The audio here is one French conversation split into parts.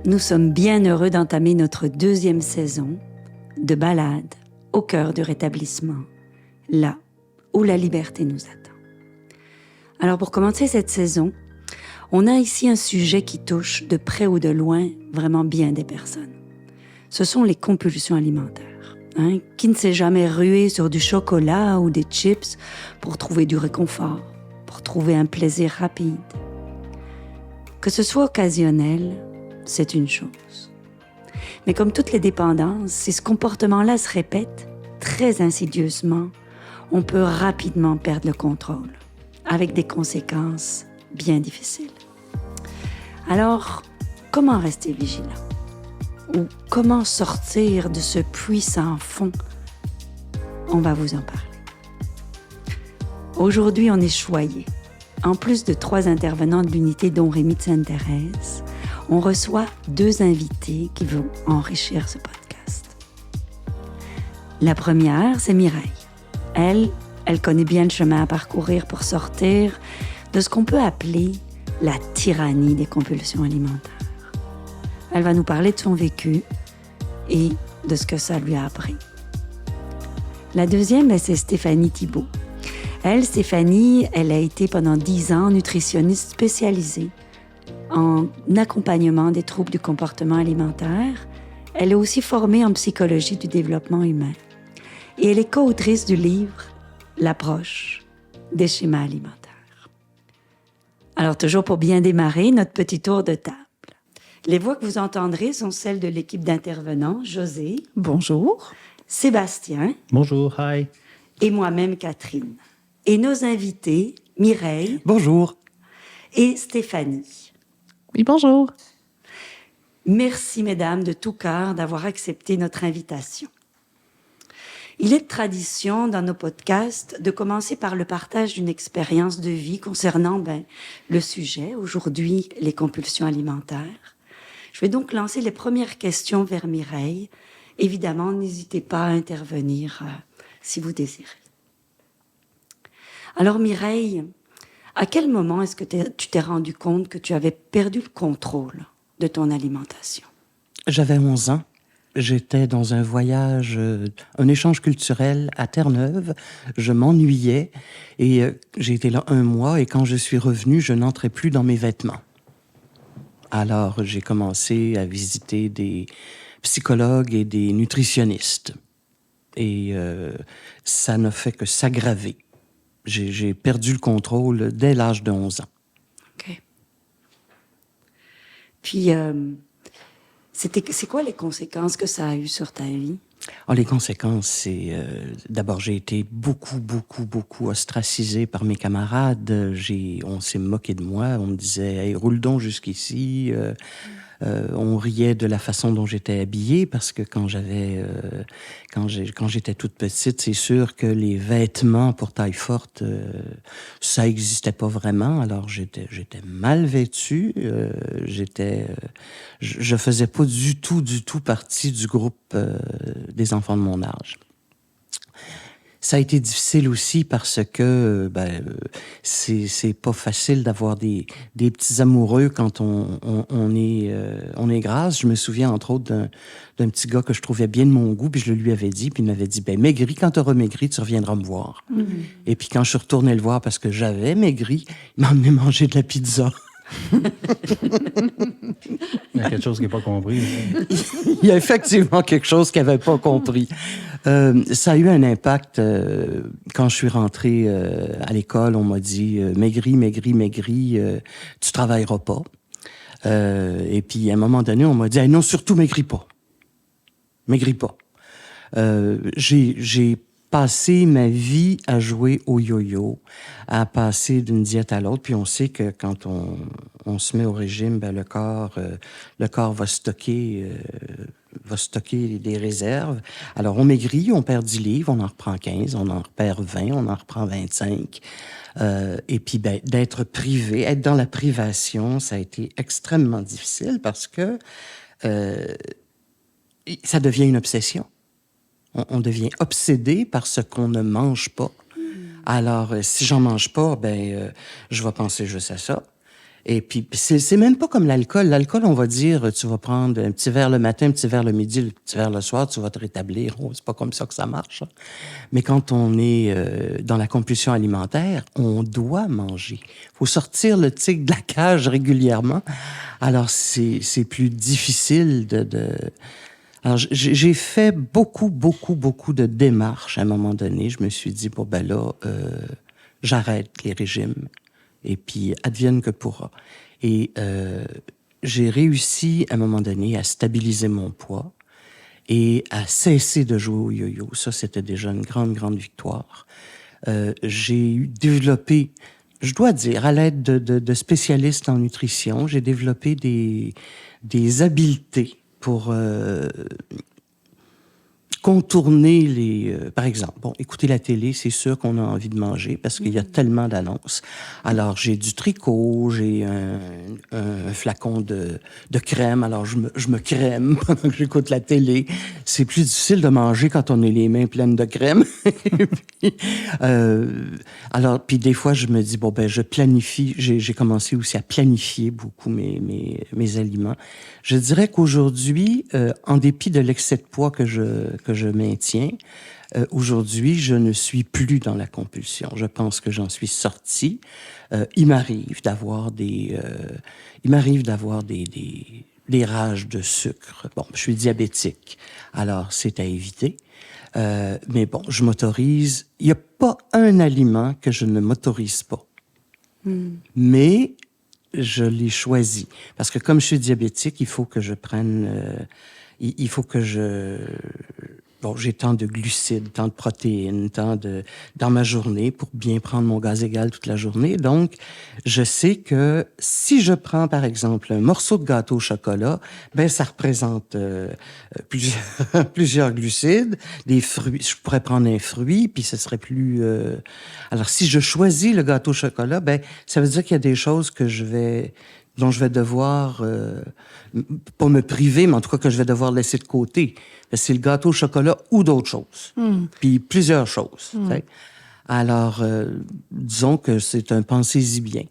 nous sommes bien heureux d'entamer notre 2e saison de balade au cœur du rétablissement, là où la liberté nous attend. Alors pour commencer cette saison, on a ici un sujet qui touche de près ou de loin vraiment bien des personnes. Ce sont les compulsions alimentaires. Qui ne s'est jamais rué sur du chocolat ou des chips pour trouver du réconfort, pour trouver un plaisir rapide? Que ce soit occasionnel, c'est une chose. Mais comme toutes les dépendances, si ce comportement-là se répète très insidieusement, on peut rapidement perdre le contrôle, avec des conséquences bien difficiles. Alors, comment rester vigilant? Ou comment sortir de ce puits sans fond? On va vous en parler. Aujourd'hui, on est choyés. En plus de 3 intervenants de l'unité dont Rémi de Sainte-Thérèse, on reçoit 2 invités qui vont enrichir ce podcast. La première, c'est Mireille. Elle connaît bien le chemin à parcourir pour sortir de ce qu'on peut appeler la tyrannie des compulsions alimentaires. Elle va nous parler de son vécu et de ce que ça lui a appris. La deuxième, c'est Stéphanie Thibault. Stéphanie, elle a été pendant 10 ans nutritionniste spécialisée en accompagnement des troubles du comportement alimentaire. Elle est aussi formée en psychologie du développement humain. Et elle est co-autrice du livre « L'approche des schémas alimentaires ». Alors, toujours pour bien démarrer, notre petit tour de table. Les voix que vous entendrez sont celles de l'équipe d'intervenants, José. Bonjour. Sébastien. Bonjour, hi. Et moi-même, Catherine. Et nos invités, Mireille. Bonjour. Et Stéphanie. Oui, bonjour. Merci, mesdames, de tout cœur d'avoir accepté notre invitation. Il est de tradition dans nos podcasts de commencer par le partage d'une expérience de vie concernant le sujet, aujourd'hui les compulsions alimentaires. Je vais donc lancer les premières questions vers Mireille. Évidemment, n'hésitez pas à intervenir si vous désirez. Alors Mireille, à quel moment est-ce que tu t'es rendu compte que tu avais perdu le contrôle de ton alimentation? J'avais 11 ans. J'étais dans un voyage, un échange culturel à Terre-Neuve. Je m'ennuyais et j'ai été là 1 mois et quand je suis revenu, je n'entrais plus dans mes vêtements. Alors, j'ai commencé à visiter des psychologues et des nutritionnistes. Et ça n'a fait que s'aggraver. J'ai perdu le contrôle dès l'âge de 11 ans. OK. Puis, c'est quoi les conséquences que ça a eues sur ta vie? Les conséquences, c'est... d'abord, j'ai été beaucoup ostracisé par mes camarades. On s'est moqué de moi. On me disait « Hey, roule donc jusqu'ici ». On riait de la façon dont j'étais habillée parce que quand j'étais toute petite, c'est sûr que les vêtements pour taille forte, ça existait pas vraiment. Alors j'étais mal vêtue. Je faisais pas du tout partie du groupe des enfants de mon âge. Ça a été difficile aussi parce que c'est pas facile d'avoir des petits amoureux quand on est grasse. Je me souviens entre autres d'un petit gars que je trouvais bien de mon goût, puis je le lui avais dit, puis il m'avait dit maigris, quand t'auras maigri, tu reviendras me voir. Mm-hmm. Et puis quand je suis retournée le voir parce que j'avais maigri, il m'a emmené manger de la pizza. Il y a quelque chose qu'il n'a pas compris. Il y a effectivement quelque chose qu'il n'avait pas compris. Ça a eu un impact. Quand je suis rentré à l'école, on m'a dit maigris, tu travailleras pas. Et puis à un moment donné, on m'a dit non, surtout maigris pas. J'ai passé ma vie à jouer au yo-yo, à passer d'une diète à l'autre. Puis on sait que quand on se met au régime, le corps va stocker des réserves. Alors on maigrit, on perd 10 livres, on en reprend 15, on en reperd 20, on en reprend 25. Et puis d'être privé, être dans la privation, ça a été extrêmement difficile parce que ça devient une obsession. On devient obsédé par ce qu'on ne mange pas. Alors, si j'en mange pas, je vais penser juste à ça. Et puis, c'est même pas comme l'alcool. L'alcool, on va dire, tu vas prendre un petit verre le matin, un petit verre le midi, un petit verre le soir, tu vas te rétablir. Oh, c'est pas comme ça que ça marche. Hein. Mais quand on est dans la compulsion alimentaire, on doit manger. Faut sortir le tigre de la cage régulièrement. Alors, c'est plus difficile Alors, j'ai fait beaucoup de démarches à un moment donné. Je me suis dit, bon, ben là, j'arrête les régimes. Et puis, advienne que pourra. Et j'ai réussi, à un moment donné, à stabiliser mon poids et à cesser de jouer au yo-yo. Ça, c'était déjà une grande victoire. J'ai développé, je dois dire, à l'aide de spécialistes en nutrition, j'ai développé des habiletés pour contourner par exemple, écouter la télé, c'est sûr qu'on a envie de manger parce qu'il y a tellement d'annonces. Alors, j'ai du tricot, j'ai un flacon de crème, alors je me crème pendant que j'écoute la télé. C'est plus difficile de manger quand on a les mains pleines de crème. Puis des fois, je me dis, bon, ben, je planifie, j'ai commencé aussi à planifier beaucoup mes aliments. Je dirais qu'aujourd'hui, en dépit de l'excès de poids que je maintiens, aujourd'hui, je ne suis plus dans la compulsion. Je pense que j'en suis sorti. Il m'arrive d'avoir des rages de sucre. Bon, je suis diabétique, alors c'est à éviter. Mais bon, je m'autorise. Il n'y a pas un aliment que je ne m'autorise pas. Mais je l'ai choisi. Parce que comme je suis diabétique, il faut que je prenne... il faut que j'ai tant de glucides, tant de protéines, dans ma journée pour bien prendre mon gaz égal toute la journée. Donc, je sais que si je prends, par exemple, un morceau de gâteau au chocolat, ben ça représente plusieurs glucides, des fruits. Je pourrais prendre un fruit, puis ce serait plus... Alors, si je choisis le gâteau au chocolat, ben ça veut dire qu'il y a des choses dont je vais devoir, pas me priver, mais en tout cas que je vais devoir laisser de côté. C'est le gâteau au chocolat ou d'autres choses. Puis plusieurs choses. Alors, disons que c'est un pensez-y bien.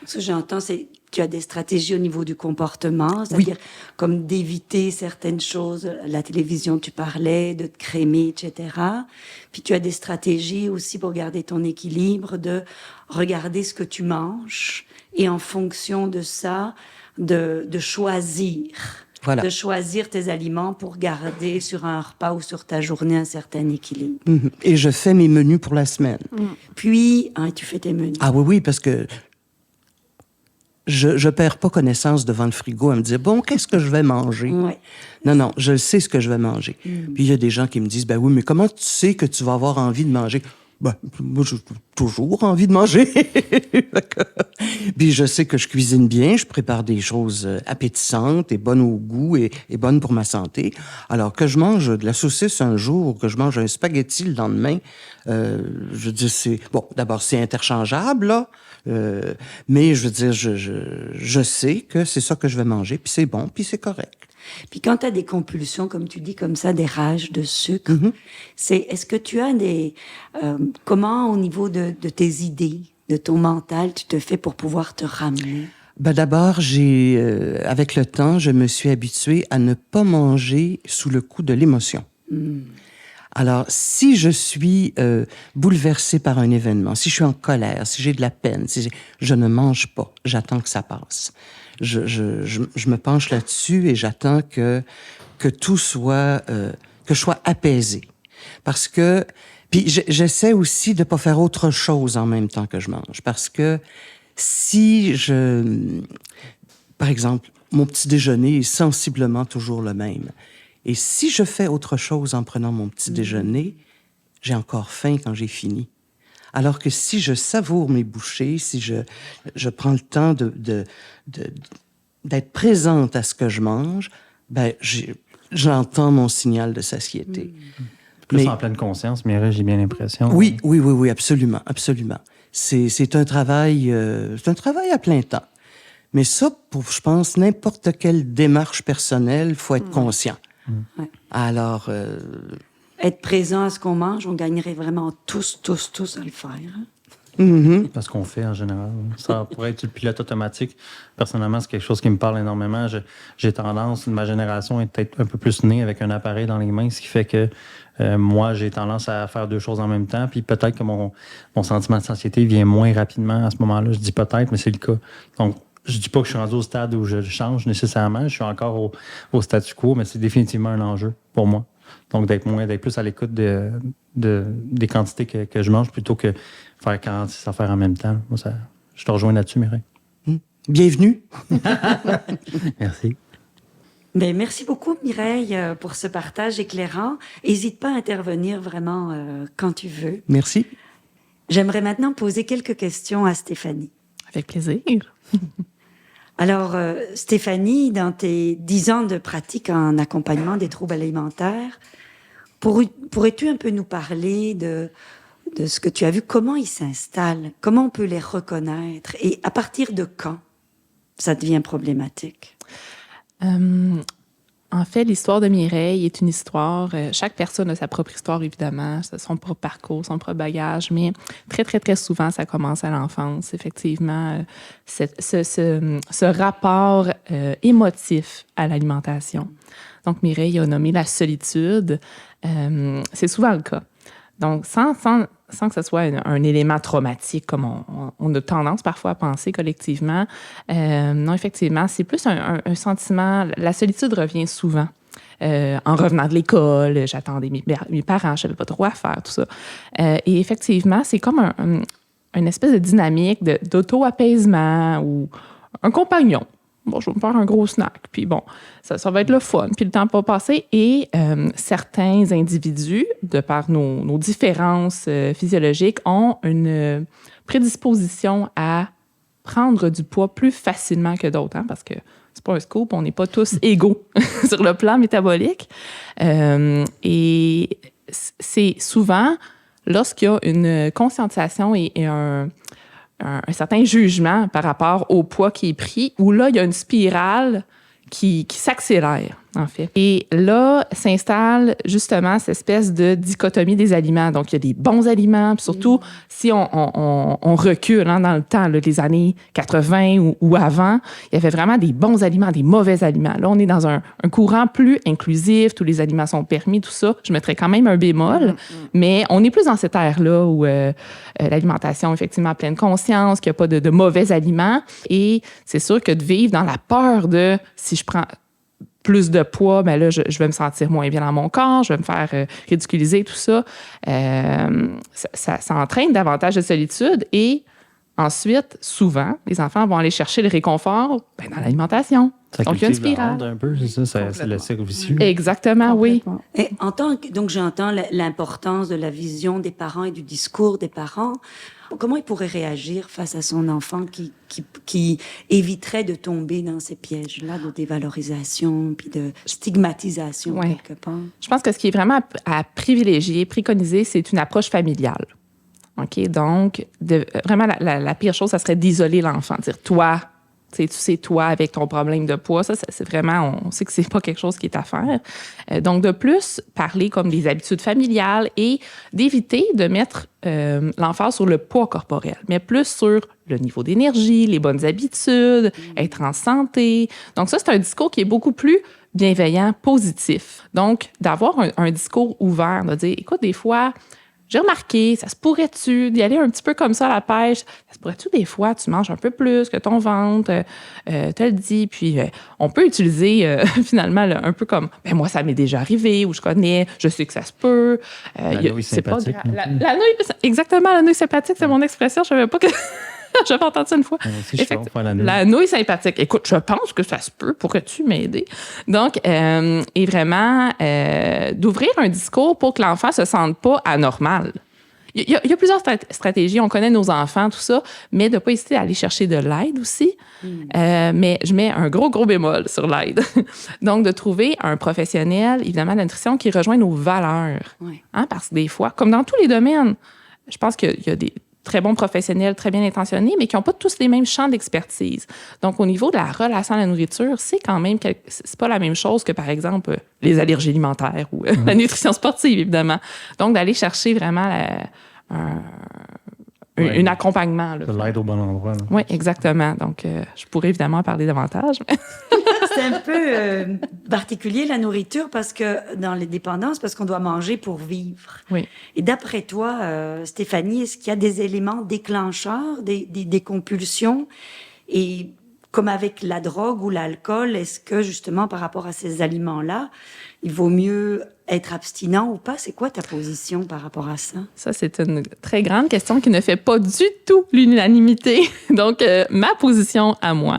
Ce que j'entends, c'est que tu as des stratégies au niveau du comportement, c'est-à-dire comme d'éviter certaines choses. La télévision, tu parlais, de te crémer, etc. Puis tu as des stratégies aussi pour garder ton équilibre, de regarder ce que tu manges et en fonction de ça, de choisir. Voilà. De choisir tes aliments pour garder sur un repas ou sur ta journée un certain équilibre. Et je fais mes menus pour la semaine. Puis, tu fais tes menus. Ah oui, parce que je perds pas connaissance devant le frigo à me dire, bon, qu'est-ce que je vais manger? Ouais. Non, je sais ce que je vais manger. Puis il y a des gens qui me disent, ben oui, mais comment tu sais que tu vas avoir envie de manger? Ben, moi, j'ai toujours envie de manger. Puis je sais que je cuisine bien, je prépare des choses appétissantes et bonnes au goût et bonnes pour ma santé. Alors que je mange de la saucisse un jour ou que je mange un spaghetti le lendemain, je dis d'abord c'est interchangeable là, mais je veux dire je sais que c'est ça que je vais manger, puis c'est bon, puis c'est correct. Puis quand tu as des compulsions, comme tu dis, comme ça, des rages de sucre, est-ce que tu as comment au niveau de tes idées, de ton mental, tu te fais pour pouvoir te ramener? Ben d'abord, avec le temps, je me suis habituée à ne pas manger sous le coup de l'émotion. Alors, si je suis bouleversée par un événement, si je suis en colère, si j'ai de la peine, je ne mange pas, j'attends que ça passe. Je me penche là-dessus et j'attends que tout soit, que je sois apaisée. Parce que, puis j'essaie aussi de pas faire autre chose en même temps que je mange. Parce que si par exemple, mon petit déjeuner est sensiblement toujours le même. Et si je fais autre chose en prenant mon petit déjeuner, j'ai encore faim quand j'ai fini. Alors que si je savoure mes bouchées, si je prends le temps d'être présente à ce que je mange, ben j'entends mon signal de satiété. Plus en pleine conscience, mais j'ai bien l'impression. Oui, absolument. C'est un travail à plein temps. Mais ça, pour, je pense, n'importe quelle démarche personnelle, faut être conscient. Ouais. Alors... Être présent à ce qu'on mange, on gagnerait vraiment tous à le faire. Parce qu'on fait en général. Ça pourrait être le pilote automatique. Personnellement, c'est quelque chose qui me parle énormément. J'ai tendance, ma génération est peut-être un peu plus née avec un appareil dans les mains, ce qui fait que moi, j'ai tendance à faire deux choses en même temps. Puis peut-être que mon sentiment de satiété vient moins rapidement à ce moment-là. Je dis peut-être, mais c'est le cas. Donc, je dis pas que je suis rendu au stade où je change nécessairement. Je suis encore au statu quo, mais c'est définitivement un enjeu pour moi. Donc, d'être plus à l'écoute des quantités que je mange plutôt que faire 46 affaires en même temps. Moi, je te rejoins là-dessus, Mireille. Bienvenue. Merci. Ben, merci beaucoup, Mireille, pour ce partage éclairant. N'hésite pas à intervenir vraiment quand tu veux. Merci. J'aimerais maintenant poser quelques questions à Stéphanie. Avec plaisir. Alors, Stéphanie, dans tes 10 ans de pratique en accompagnement des troubles alimentaires, pourrais-tu un peu nous parler de ce que tu as vu, comment ils s'installent, comment on peut les reconnaître et à partir de quand ça devient problématique? En fait, l'histoire de Mireille est une histoire. Chaque personne a sa propre histoire, évidemment, son propre parcours, son propre bagage, mais très, très, très souvent, ça commence à l'enfance. Effectivement, ce rapport émotif à l'alimentation. Donc, Mireille a nommé la solitude. C'est souvent le cas. Donc, sans que ce soit un élément traumatique, comme on a tendance parfois à penser collectivement, non, effectivement, c'est plus un sentiment... La solitude revient souvent. En revenant de l'école, j'attendais mes parents, je savais pas trop quoi faire, tout ça. Et effectivement, c'est comme une espèce de dynamique d'auto-apaisement ou un compagnon. Bon, je vais me faire un gros snack, puis bon, ça va être le fun, puis le temps va passer. Et certains individus, de par nos différences physiologiques, ont une prédisposition à prendre du poids plus facilement que d'autres, hein, parce que c'est pas un scoop, on n'est pas tous égaux sur le plan métabolique. Et c'est souvent lorsqu'il y a une conscientisation et un certain jugement par rapport au poids qui est pris, où là, il y a une spirale qui s'accélère, en fait. Et là, s'installe justement cette espèce de dichotomie des aliments. Donc, il y a des bons aliments, puis surtout si on recule dans le temps, là, les années 80 ou avant, il y avait vraiment des bons aliments, des mauvais aliments. Là, on est dans un courant plus inclusif, tous les aliments sont permis, tout ça. Je mettrais quand même un bémol, mais on est plus dans cette ère-là où l'alimentation, effectivement, pleine conscience, qu'il n'y a pas de mauvais aliments. Et c'est sûr que de vivre dans la peur de si je prends plus de poids, ben là, je vais me sentir moins bien dans mon corps, je vais me faire ridiculiser, tout ça. Ça entraîne davantage de solitude et ensuite, souvent, les enfants vont aller chercher le réconfort dans l'alimentation. Donc, il y a une spirale. Un peu, c'est ça, c'est le cercle vicieux. Exactement, oui. Et donc, j'entends l'importance de la vision des parents et du discours des parents. Comment il pourrait réagir face à son enfant qui éviterait de tomber dans ces pièges-là de dévalorisation puis de stigmatisation, quelque part? Je pense que ce qui est vraiment à privilégier, préconiser, c'est une approche familiale. OK? Donc, vraiment, la pire chose, ça serait d'isoler l'enfant. Dire, toi, tu sais, toi, avec ton problème de poids, ça, c'est vraiment, on sait que c'est pas quelque chose qui est à faire. Donc, de plus, parler comme des habitudes familiales et d'éviter de mettre l'emphase sur le poids corporel, mais plus sur le niveau d'énergie, les bonnes habitudes, être en santé. Donc, ça, c'est un discours qui est beaucoup plus bienveillant, positif. Donc, d'avoir un discours ouvert, de dire, écoute, des fois, j'ai remarqué, ça se pourrait-tu d'y aller un petit peu comme ça à la pêche? Ça se pourrait-tu des fois, tu manges un peu plus que ton ventre, te le dis. Puis on peut utiliser finalement un peu comme, ben moi, ça m'est déjà arrivé, ou je connais, je sais que ça se peut. La nouille sympathique. La nouille, exactement, la nouille sympathique, c'est mon expression. Je savais pas que... J'avais entendu ça une fois. La nouille sympathique. Écoute, je pense que ça se peut. Pourrais-tu m'aider? Donc, et vraiment, d'ouvrir un discours pour que l'enfant se sente pas anormal. Il y a plusieurs stratégies. On connaît nos enfants, tout ça, mais de ne pas hésiter à aller chercher de l'aide aussi. Mais je mets un gros bémol sur l'aide. Donc, de trouver un professionnel, évidemment, de la nutrition qui rejoint nos valeurs. Oui. Hein, parce que des fois, comme dans tous les domaines, je pense qu'il y a des très bons professionnels, très bien intentionnés, mais qui n'ont pas tous les mêmes champs d'expertise. Donc, au niveau de la relation à la nourriture, c'est quand même c'est pas la même chose que, par exemple, les allergies alimentaires ou la nutrition sportive, évidemment. Donc, d'aller chercher vraiment un accompagnement. Là. De l'aide au bon endroit. Là. Oui, exactement. Donc, je pourrais évidemment en parler davantage. C'est un peu particulier, la nourriture, parce que dans les dépendances, parce qu'on doit manger pour vivre. Oui. Et d'après toi, Stéphanie, est-ce qu'il y a des éléments déclencheurs, des compulsions? Et comme avec la drogue ou l'alcool, est-ce que justement par rapport à ces aliments-là, il vaut mieux être abstinent ou pas? C'est quoi ta position par rapport à ça? Ça, c'est une très grande question qui ne fait pas du tout l'unanimité. Donc, ma position à moi,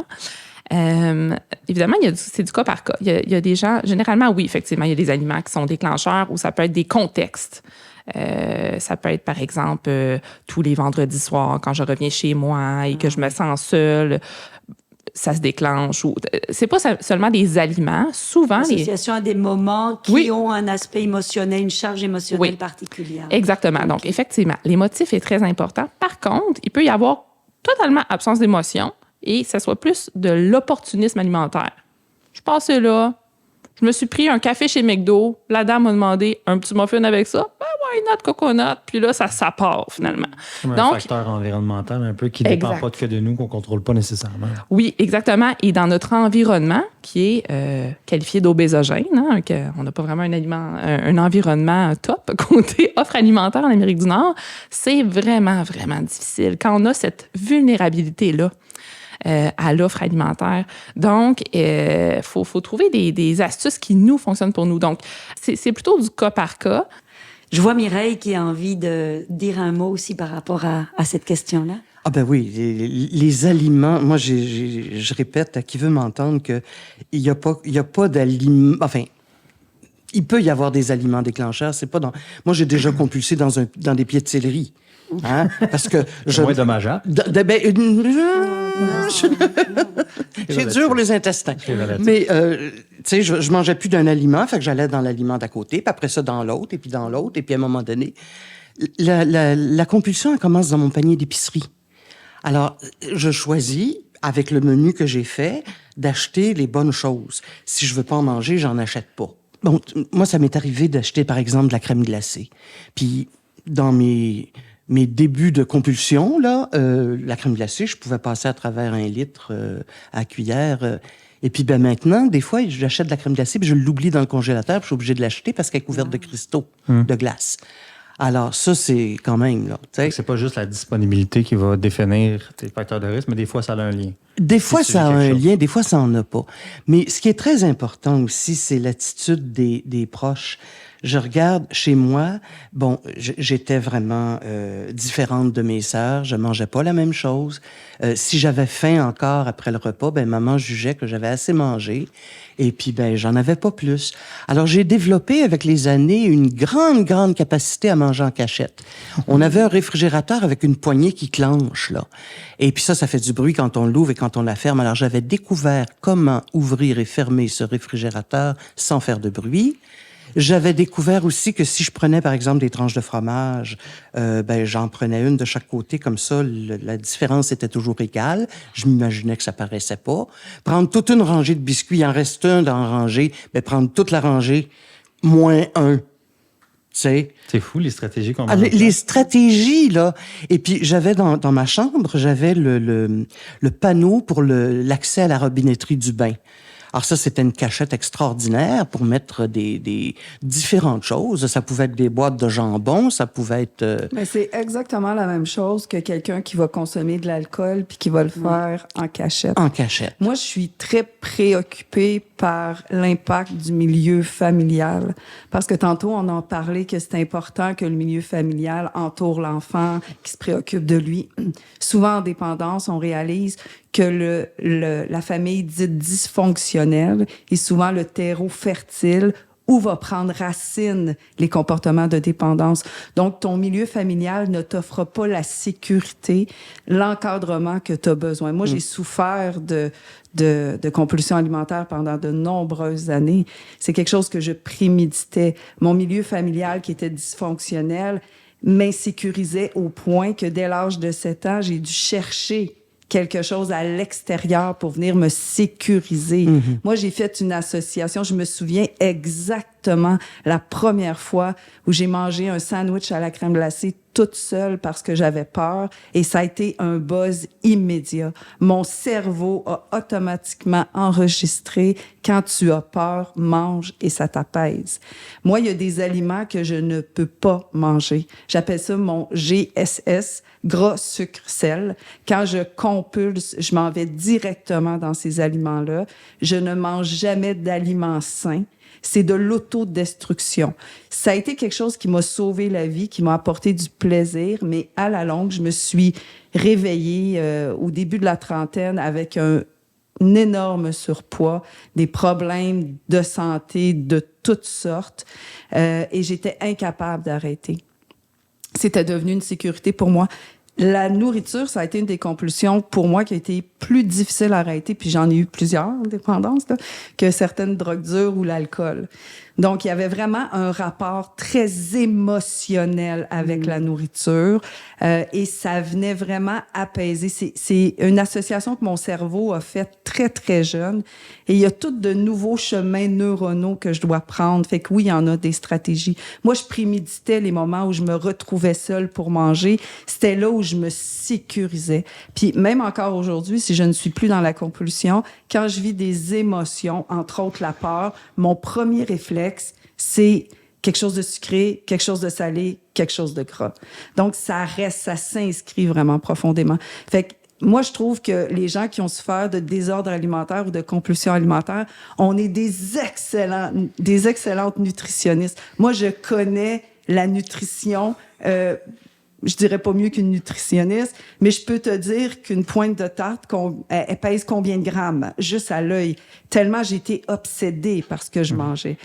évidemment, c'est du cas par cas. Il y a des gens, généralement, oui, effectivement, il y a des aliments qui sont déclencheurs ou ça peut être des contextes. Ça peut être, par exemple, tous les vendredis soirs, quand je reviens chez moi et que je me sens seule, ça se déclenche. C'est pas seulement des aliments. Souvent, L'association à des moments qui Oui. ont un aspect émotionnel, une charge émotionnelle Oui. particulière. Exactement. Donc, effectivement, l'émotif est très important. Par contre, il peut y avoir totalement absence d'émotion et ça soit plus de l'opportunisme alimentaire. Je passais là, je me suis pris un café chez McDo, la dame m'a demandé un petit muffin avec ça. Ben, why not coconut? Puis là, ça part finalement. Comme un Donc, facteur environnemental un peu qui ne dépend pas que de nous, qu'on ne contrôle pas nécessairement. oui, exactement. Et dans notre environnement, qui est qualifié d'obésogène, hein, on n'a pas vraiment un environnement top côté offre alimentaire en Amérique du Nord, c'est vraiment, vraiment difficile. Quand on a cette vulnérabilité-là à l'offre alimentaire. Donc, faut trouver des astuces qui nous fonctionnent pour nous. Donc, c'est plutôt du cas par cas. Je vois Mireille qui a envie de dire un mot aussi par rapport à cette question-là. Ah ben oui, les aliments, moi je répète à qui veut m'entendre que il y a pas d'aliments, enfin, il peut y avoir des aliments déclencheurs, c'est pas dans... Moi j'ai déjà compulsé dans des pieds de céleri. Hein? Parce que C'est moins dommageable. C'est dur pour les intestins. Mais, tu sais, je mangeais plus d'un aliment, fait que j'allais dans l'aliment d'à côté, puis après ça dans l'autre, et puis dans l'autre, et puis à un moment donné, la compulsion, elle commence dans mon panier d'épicerie. Alors, je choisis, avec le menu que j'ai fait, d'acheter les bonnes choses. Si je veux pas en manger, j'en achète pas. Bon, moi, ça m'est arrivé d'acheter, par exemple, de la crème glacée. Puis, dans mes débuts de compulsion, là, la crème glacée, je pouvais passer à travers 1 litre à cuillère. Et puis, ben maintenant, des fois, j'achète de la crème glacée, puis je l'oublie dans le congélateur, puis je suis obligé de l'acheter parce qu'elle est couverte de cristaux de glace. Alors, ça, c'est quand même, là. C'est pas juste la disponibilité qui va définir tes facteurs de risque, mais des fois, ça a un lien. Des fois, ça a un lien, des fois, ça en a pas. Mais ce qui est très important aussi, c'est l'attitude des proches. Je regarde chez moi, bon, j'étais vraiment différente de mes sœurs, je mangeais pas la même chose. Si j'avais faim encore après le repas, ben maman jugeait que j'avais assez mangé et puis ben j'en avais pas plus. Alors j'ai développé avec les années une grande capacité à manger en cachette. On avait un réfrigérateur avec une poignée qui clenche là. Et puis ça fait du bruit quand on l'ouvre et quand on la ferme. Alors j'avais découvert comment ouvrir et fermer ce réfrigérateur sans faire de bruit. J'avais découvert aussi que si je prenais, par exemple, des tranches de fromage, ben j'en prenais une de chaque côté, comme ça, la différence était toujours égale. Je m'imaginais que ça paraissait pas. Prendre toute une rangée de biscuits, il en reste un dans la rangée, ben prendre toute la rangée, moins un. C'est fou, les stratégies qu'on les stratégies, là. Et puis, j'avais dans ma chambre, j'avais le panneau pour l'accès à la robinetterie du bain. Alors ça, c'était une cachette extraordinaire pour mettre des différentes choses. Ça pouvait être des boîtes de jambon, ça pouvait être... Mais c'est exactement la même chose que quelqu'un qui va consommer de l'alcool puis qui va le faire en cachette. En cachette. Moi, je suis très préoccupée par l'impact du milieu familial. Parce que tantôt, on en parlait que c'est important que le milieu familial entoure l'enfant, qui se préoccupe de lui. Souvent, en dépendance, on réalise que la famille dite dysfonctionnelle est souvent le terreau fertile où va prendre racine les comportements de dépendance. Donc, ton milieu familial ne t'offre pas la sécurité, l'encadrement que tu as besoin. Moi, j'ai souffert de compulsion alimentaire pendant de nombreuses années. C'est quelque chose que je préméditais. Mon milieu familial qui était dysfonctionnel m'insécurisait au point que dès l'âge de 7 ans, j'ai dû chercher quelque chose à l'extérieur pour venir me sécuriser. Moi, j'ai fait une association. Je me souviens exactement la première fois où j'ai mangé un sandwich à la crème glacée toute seule parce que j'avais peur et ça a été un buzz immédiat. Mon cerveau a automatiquement enregistré quand tu as peur, mange et ça t'apaise. Moi, il y a des aliments que je ne peux pas manger. J'appelle ça mon GSS, gras, sucre, sel. Quand je compulse, je m'en vais directement dans ces aliments-là. Je ne mange jamais d'aliments sains. C'est de l'autodestruction. Ça a été quelque chose qui m'a sauvé la vie, qui m'a apporté du plaisir, mais à la longue, je me suis réveillée au début de la trentaine avec un énorme surpoids, des problèmes de santé de toutes sortes, et j'étais incapable d'arrêter. C'était devenu une sécurité pour moi. La nourriture, ça a été une des compulsions pour moi qui a été plus difficile à arrêter, puis j'en ai eu plusieurs dépendances, là, que certaines drogues dures ou l'alcool. Donc, il y avait vraiment un rapport très émotionnel avec la nourriture et ça venait vraiment apaiser. C'est une association que mon cerveau a faite très, très jeune et il y a tous de nouveaux chemins neuronaux que je dois prendre. Fait que oui, il y en a des stratégies. Moi, je préméditais les moments où je me retrouvais seule pour manger. C'était là où je me sécurisais. Puis même encore aujourd'hui, si je ne suis plus dans la compulsion, quand je vis des émotions, entre autres la peur, mon premier réflexe, c'est quelque chose de sucré, quelque chose de salé, quelque chose de gras. Donc, ça reste, ça s'inscrit vraiment profondément. Fait que moi, je trouve que les gens qui ont souffert de désordre alimentaire ou de compulsion alimentaire, on est des excellentes nutritionnistes. Moi, je connais la nutrition, je dirais pas mieux qu'une nutritionniste, mais je peux te dire qu'une pointe de tarte, elle pèse combien de grammes, juste à l'œil, tellement j'ai été obsédée par ce que je mangeais.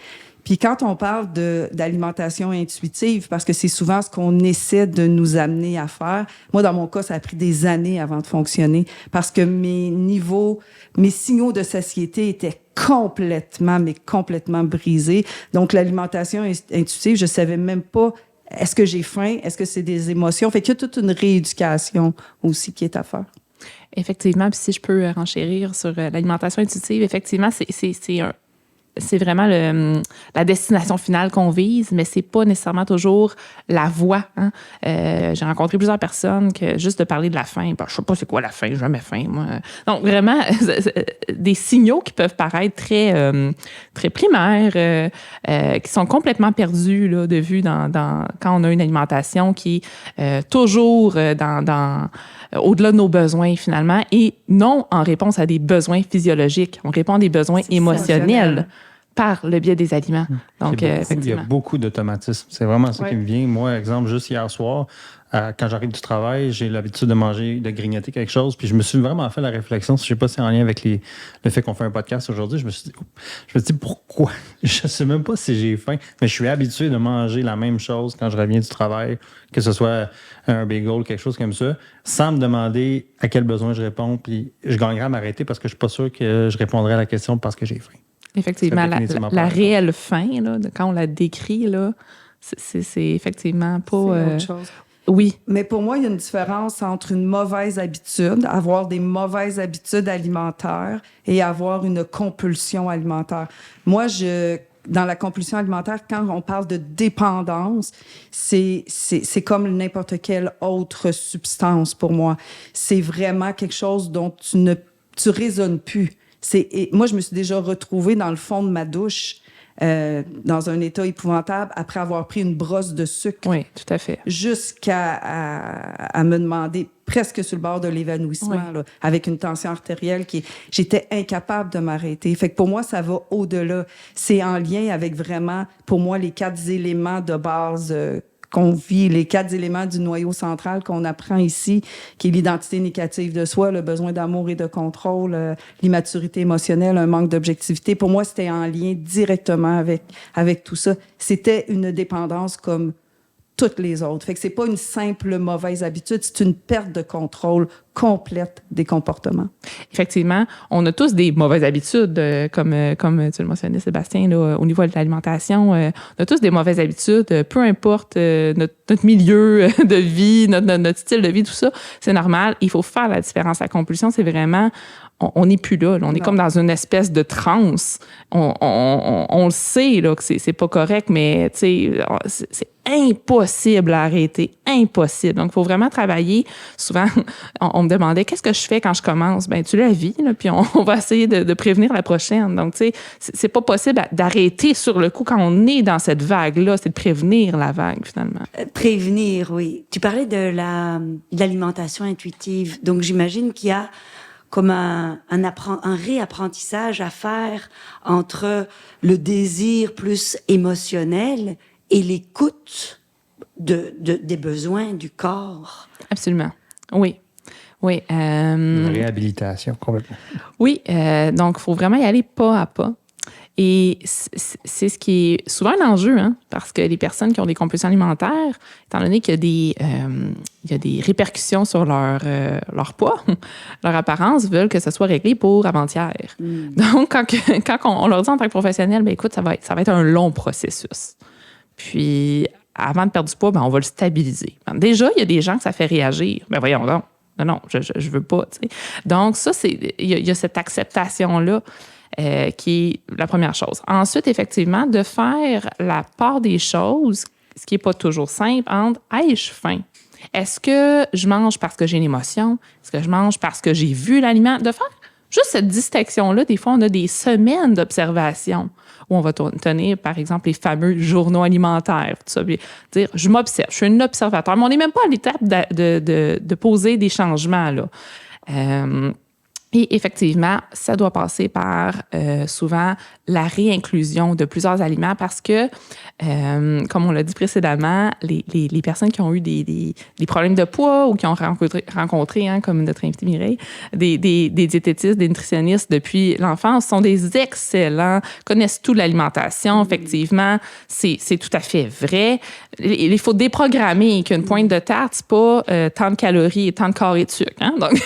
Puis quand on parle d'alimentation intuitive, parce que c'est souvent ce qu'on essaie de nous amener à faire, moi, dans mon cas, ça a pris des années avant de fonctionner, parce que mes signaux de satiété étaient complètement brisés. Donc, l'alimentation intuitive, je savais même pas est-ce que j'ai faim? Est-ce que c'est des émotions? Fait qu'il y a toute une rééducation aussi qui est à faire. Effectivement, puis si je peux renchérir sur l'alimentation intuitive, effectivement, c'est vraiment la destination finale qu'on vise, mais c'est pas nécessairement toujours la voie. Hein? J'ai rencontré plusieurs personnes que juste de parler de la faim, je sais pas c'est quoi la faim, j'ai jamais faim, moi. Donc vraiment, des signaux qui peuvent paraître très très primaires, qui sont complètement perdus là, de vue quand on a une alimentation qui est toujours au-delà de nos besoins finalement, et non en réponse à des besoins physiologiques. On répond à des besoins émotionnels par le biais des aliments. Donc, il y a beaucoup d'automatisme. C'est vraiment ça qui me vient. Moi, exemple, juste hier soir, quand j'arrive du travail, j'ai l'habitude de grignoter quelque chose. Puis je me suis vraiment fait la réflexion, je ne sais pas si c'est en lien avec le fait qu'on fait un podcast aujourd'hui, je me suis dit pourquoi? Je ne sais même pas si j'ai faim, mais je suis habitué de manger la même chose quand je reviens du travail, que ce soit un bagel, quelque chose comme ça, sans me demander à quel besoin je réponds. Puis je gagnerais à m'arrêter parce que je ne suis pas sûr que je répondrai à la question parce que j'ai faim. Effectivement, la réelle faim, là, quand on la décrit, là, c'est effectivement pas... C'est autre chose. Oui. Mais pour moi, il y a une différence entre une mauvaise habitude, avoir des mauvaises habitudes alimentaires et avoir une compulsion alimentaire. Moi, dans la compulsion alimentaire, quand on parle de dépendance, c'est comme n'importe quelle autre substance pour moi. C'est vraiment quelque chose dont tu raisonnes plus. Moi, je me suis déjà retrouvée dans le fond de ma douche dans un état épouvantable après avoir pris une brosse de sucre. Oui, tout à fait. Jusqu'à me demander, presque sur le bord de l'évanouissement, là, avec une tension artérielle j'étais incapable de m'arrêter. Fait que pour moi, ça va au-delà. C'est en lien avec vraiment, pour moi, les 4 éléments de base qu'on vit, les 4 éléments du noyau central qu'on apprend ici, qui est l'identité négative de soi, le besoin d'amour et de contrôle, l'immaturité émotionnelle, un manque d'objectivité. Pour moi, c'était en lien directement avec tout ça. C'était une dépendance comme toutes les autres. Fait que c'est pas une simple mauvaise habitude, c'est une perte de contrôle complète des comportements. Effectivement, on a tous des mauvaises habitudes, comme tu le mentionnais, Sébastien, là, au niveau de l'alimentation. On a tous des mauvaises habitudes, peu importe notre milieu de vie, notre style de vie, tout ça, c'est normal. Il faut faire la différence. La compulsion, c'est vraiment... On n'est plus là. On est comme dans une espèce de transe. On le sait là, que c'est pas correct, mais c'est impossible à arrêter. Impossible. Donc, il faut vraiment travailler. Souvent, on me demandait qu'est-ce que je fais quand je commence? Ben, tu la vis, là, puis on va essayer de prévenir la prochaine. Donc, tu sais, c'est pas possible d'arrêter sur le coup quand on est dans cette vague-là. C'est de prévenir la vague, finalement. Prévenir, oui. Tu parlais de l'alimentation intuitive. Donc, j'imagine qu'il y a comme un réapprentissage à faire entre le désir plus émotionnel et l'écoute des besoins du corps. Absolument. Oui. Oui. Une réhabilitation, complètement. Oui. Donc, il faut vraiment y aller pas à pas. Et c'est ce qui est souvent un enjeu, hein, parce que les personnes qui ont des compulsions alimentaires, étant donné qu'il y a des répercussions sur leur poids, leur apparence, veulent que ça soit réglé pour avant-hier. Donc, quand on leur dit en tant que professionnel, ben écoute, ça va être un long processus. Puis, avant de perdre du poids, ben, on va le stabiliser. Déjà, il y a des gens que ça fait réagir. Ben voyons donc. Non, je veux pas. Tu sais. Donc, ça, il y a cette acceptation-là. Qui est la première chose. Ensuite, effectivement, de faire la part des choses, ce qui n'est pas toujours simple, entre « ai-je faim? Est-ce que je mange parce que j'ai une émotion? Est-ce que je mange parce que j'ai vu l'aliment? » De faire juste cette distinction-là, des fois, on a des semaines d'observation où on va tenir, par exemple, les fameux journaux alimentaires. Tout ça, puis dire « je m'observe, je suis un observateur ». Mais on n'est même pas à l'étape de poser des changements, là. Et effectivement, ça doit passer par souvent la réinclusion de plusieurs aliments parce que, comme on l'a dit précédemment, les personnes qui ont eu des problèmes de poids ou qui ont rencontré hein, comme notre invité Mireille, des diététistes, des nutritionnistes depuis l'enfance sont des excellents, connaissent tout l'alimentation. Effectivement, c'est tout à fait vrai. Il faut déprogrammer qu'une pointe de tarte, c'est pas tant de calories et tant de carrés de sucre. Hein? Donc,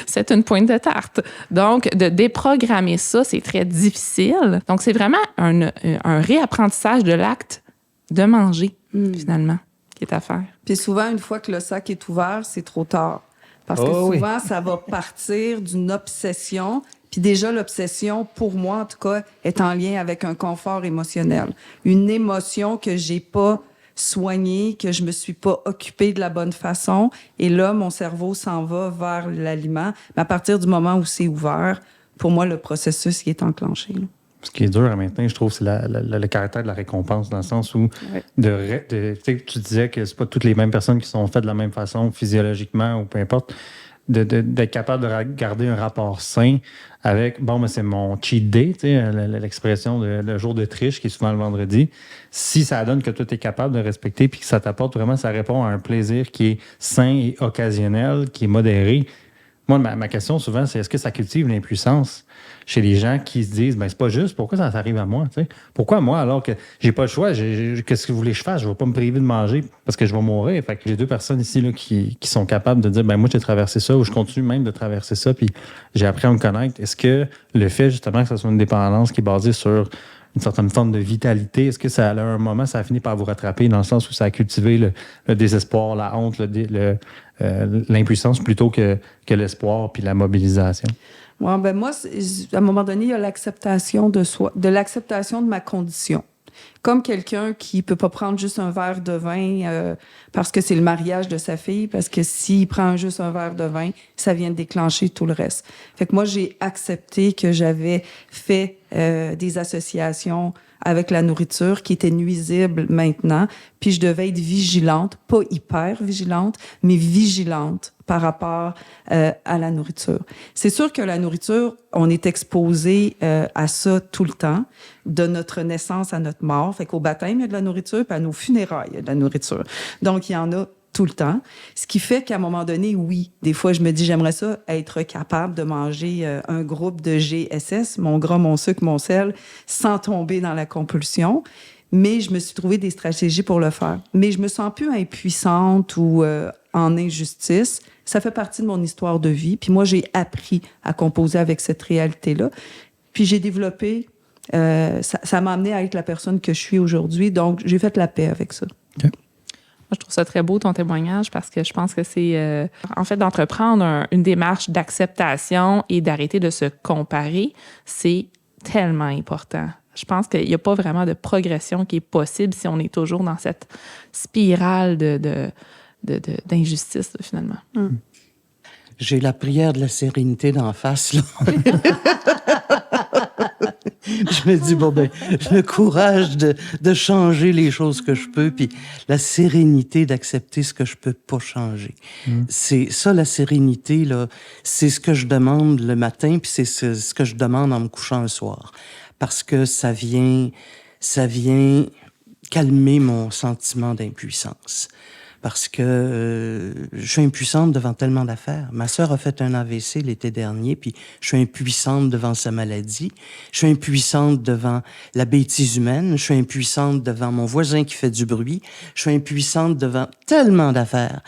c'est une pointe de tarte. Donc, de déprogrammer ça, c'est très difficile. Donc, c'est vraiment un réapprentissage de l'acte de manger, finalement, qui est à faire. Puis souvent, une fois que le sac est ouvert, c'est trop tard. Parce que souvent, ça va partir d'une obsession. Puis déjà, l'obsession, pour moi, en tout cas, est en lien avec un confort émotionnel. Une émotion que j'ai pas soignée, que je me suis pas occupée de la bonne façon. Et là, mon cerveau s'en va vers l'aliment. Mais à partir du moment où c'est ouvert, pour moi, le processus il est enclenché. Là. Ce qui est dur à maintenir, je trouve, c'est le caractère de la récompense, dans le sens où tu disais que c'est pas toutes les mêmes personnes qui sont faites de la même façon, physiologiquement ou peu importe, d'être capable de garder un rapport sain avec, bon, mais c'est mon cheat day, tu sais, l'expression le jour de triche qui est souvent le vendredi. Si ça donne que toi, tu es capable de respecter puis que ça t'apporte vraiment, ça répond à un plaisir qui est sain et occasionnel, qui est modéré. Moi, ma question souvent, c'est est-ce que ça cultive l'impuissance chez les gens qui se disent, ben c'est pas juste, pourquoi ça arrive à moi? T'sais? Pourquoi moi, alors que j'ai pas le choix, qu'est-ce que vous voulez que je fasse? Je vais pas me priver de manger parce que je vais mourir. Fait que j'ai deux personnes ici là, qui sont capables de dire, ben moi, j'ai traversé ça ou je continue même de traverser ça, puis j'ai appris à me connaître. Est-ce que le fait, justement, que ça soit une dépendance qui est basée sur une certaine forme de vitalité, est-ce que ça, à un moment, ça a fini par vous rattraper dans le sens où ça a cultivé le désespoir, la honte, l'impuissance plutôt que l'espoir puis la mobilisation? Ouais, ben moi, à un moment donné, il y a l'acceptation de soi, de l'acceptation de ma condition. Comme quelqu'un qui peut pas prendre juste un verre de vin parce que c'est le mariage de sa fille, parce que s'il prend juste un verre de vin, ça vient de déclencher tout le reste. Fait que moi, j'ai accepté que j'avais fait des associations avec la nourriture qui étaient nuisibles maintenant, puis je devais être vigilante, pas hyper vigilante, mais vigilante par rapport à la nourriture. C'est sûr que la nourriture, on est exposé à ça tout le temps, de notre naissance à notre mort. Fait qu'au baptême, il y a de la nourriture, puis à nos funérailles, il y a de la nourriture. Donc, il y en a tout le temps. Ce qui fait qu'à un moment donné, oui, des fois, je me dis, j'aimerais ça être capable de manger un groupe de GSS, mon gras, mon sucre, mon sel, sans tomber dans la compulsion. mais je me suis trouvé des stratégies pour le faire. Mais je me sens plus impuissante ou en injustice. Ça fait partie de mon histoire de vie. Puis moi, j'ai appris à composer avec cette réalité-là. Puis j'ai développé... ça m'a amené à être la personne que je suis aujourd'hui. Donc, j'ai fait la paix avec ça. OK. Moi, je trouve ça très beau, ton témoignage, parce que je pense que c'est, en fait, d'entreprendre une démarche d'acceptation et d'arrêter de se comparer, c'est tellement important. Je pense qu'il n'y a pas vraiment de progression qui est possible si on est toujours dans cette spirale d'injustice, finalement. J'ai la prière de la sérénité d'en face, là. Je me dis, bon, ben, le courage de changer les choses que je peux, puis la sérénité d'accepter ce que je peux pas changer. C'est ça, la sérénité, là, c'est ce que je demande le matin, puis c'est ce que je demande en me couchant le soir. Parce que ça vient calmer mon sentiment d'impuissance. Parce que je suis impuissante devant tellement d'affaires. Ma sœur a fait un AVC l'été dernier, puis je suis impuissante devant sa maladie. Je suis impuissante devant la bêtise humaine. Je suis impuissante devant mon voisin qui fait du bruit. Je suis impuissante devant tellement d'affaires.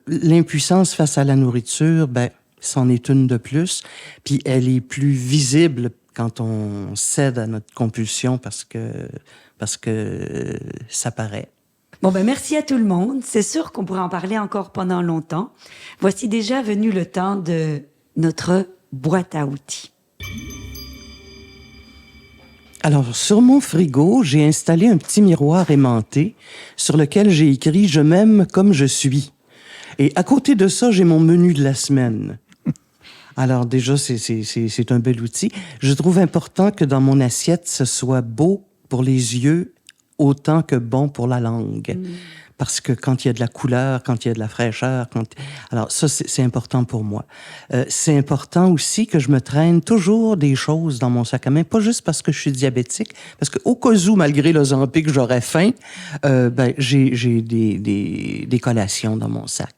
L'impuissance face à la nourriture, ben, c'en est une de plus. Puis elle est plus visible quand on cède à notre compulsion parce que ça paraît. Bon, ben merci à tout le monde. C'est sûr qu'on pourrait en parler encore pendant longtemps. Voici déjà venu le temps de notre boîte à outils. Alors, sur mon frigo, j'ai installé un petit miroir aimanté sur lequel j'ai écrit « Je m'aime comme je suis ». Et à côté de ça, j'ai mon menu de la semaine. Alors déjà, c'est un bel outil. Je trouve important que dans mon assiette, ce soit beau pour les yeux autant que bon pour la langue. Parce que quand il y a de la couleur, quand il y a de la fraîcheur, alors ça, c'est important pour moi. C'est important aussi que je me traîne toujours des choses dans mon sac à main, pas juste parce que je suis diabétique, parce qu'au cas où, malgré l'Ozempic, j'aurais faim, ben, j'ai des collations dans mon sac.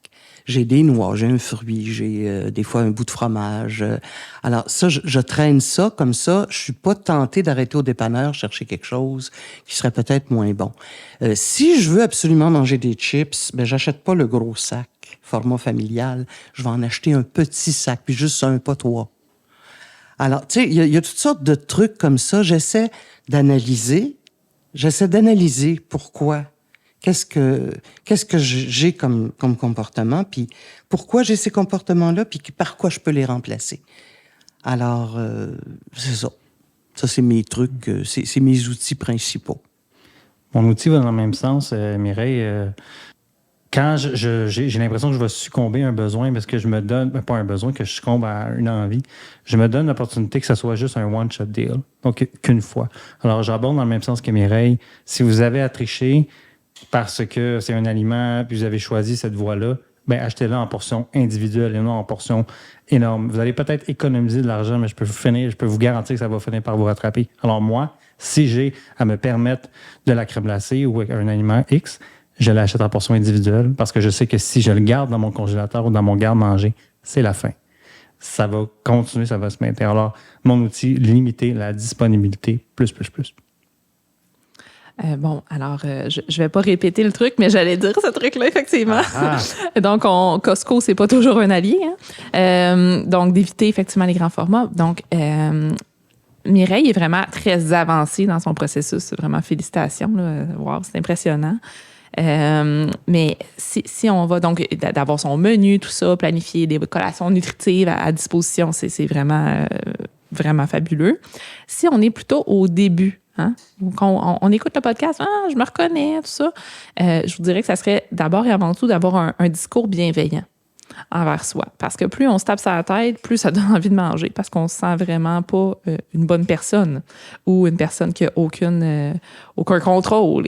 J'ai des noix, j'ai un fruit, j'ai des fois un bout de fromage. Alors ça, je traîne ça comme ça. Je suis pas tentée d'arrêter au dépanneur chercher quelque chose qui serait peut-être moins bon. Si je veux absolument manger des chips, ben j'achète pas le gros sac format familial. Je vais en acheter un petit sac, puis juste un, pas trois. Alors, tu sais, il y a toutes sortes de trucs comme ça. J'essaie d'analyser pourquoi. Qu'est-ce que j'ai comme comportement, puis pourquoi j'ai ces comportements-là, puis par quoi je peux les remplacer. Alors, c'est ça. Ça, c'est mes trucs, c'est mes outils principaux. Mon outil va dans le même sens, Mireille. Quand j'ai l'impression que je vais succomber à un besoin, parce que je me donne, pas un besoin, que je succombe à une envie, je me donne l'opportunité que ça soit juste un one-shot deal, donc qu'une fois. Alors, j'aborde dans le même sens que Mireille. Si vous avez à tricher parce que c'est un aliment, puis vous avez choisi cette voie-là, ben achetez-le en portions individuelles et non en portions énormes. Vous allez peut-être économiser de l'argent, mais je peux vous garantir que ça va finir par vous rattraper. Alors moi, si j'ai à me permettre de la crème glacée ou un aliment X, je l'achète en portions individuelles parce que je sais que si je le garde dans mon congélateur ou dans mon garde-manger, c'est la fin. Ça va continuer, ça va se maintenir. Alors, mon outil, limiter la disponibilité, plus. Bon, alors, je vais pas répéter le truc, mais j'allais dire ce truc-là, effectivement. Donc, Costco, c'est pas toujours un allié. Hein? Donc, d'éviter effectivement les grands formats. Donc, Mireille est vraiment très avancée dans son processus. Vraiment, félicitations. Là. Wow, c'est impressionnant. Mais si on va donc d'avoir son menu, tout ça, planifier des collations nutritives à disposition, c'est vraiment, vraiment fabuleux. Si on est plutôt au début, hein, quand on écoute le podcast, je me reconnais, tout ça, je vous dirais que ça serait d'abord et avant tout d'avoir un discours bienveillant envers soi. Parce que plus on se tape sur la tête, plus ça donne envie de manger. Parce qu'on se sent vraiment pas une bonne personne ou une personne qui a aucun contrôle.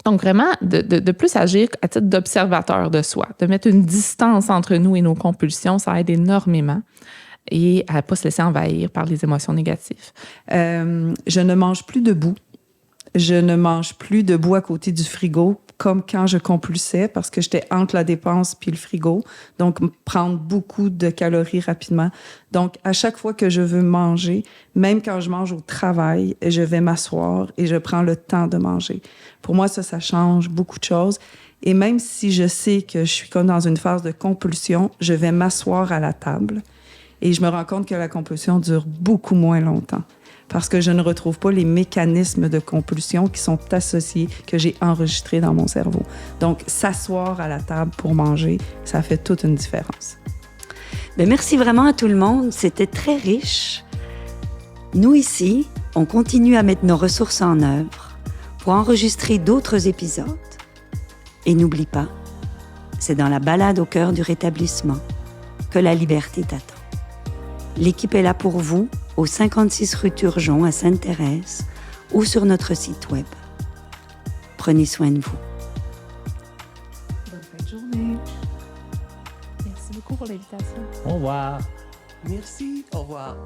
Donc, vraiment, de plus agir à titre d'observateur de soi, de mettre une distance entre nous et nos compulsions, ça aide énormément. Et à ne pas se laisser envahir par les émotions négatives. Je ne mange plus debout. Je ne mange plus debout à côté du frigo comme quand je compulsais parce que j'étais entre la dépense puis le frigo. Donc, prendre beaucoup de calories rapidement. Donc, à chaque fois que je veux manger, même quand je mange au travail, je vais m'asseoir et je prends le temps de manger. Pour moi, ça change beaucoup de choses. Et même si je sais que je suis comme dans une phase de compulsion, je vais m'asseoir à la table et je me rends compte que la compulsion dure beaucoup moins longtemps parce que je ne retrouve pas les mécanismes de compulsion qui sont associés, que j'ai enregistrés dans mon cerveau. Donc, s'asseoir à la table pour manger, ça fait toute une différence. Bien, merci vraiment à tout le monde. C'était très riche. Nous, ici, on continue à mettre nos ressources en œuvre pour enregistrer d'autres épisodes. Et n'oublie pas, c'est dans la balade au cœur du rétablissement que la liberté t'attend. L'équipe est là pour vous au 56 rue Turgeon à Sainte-Thérèse ou sur notre site web. Prenez soin de vous. Bonne fin de journée. Merci beaucoup pour l'invitation. Au revoir. Merci. Au revoir.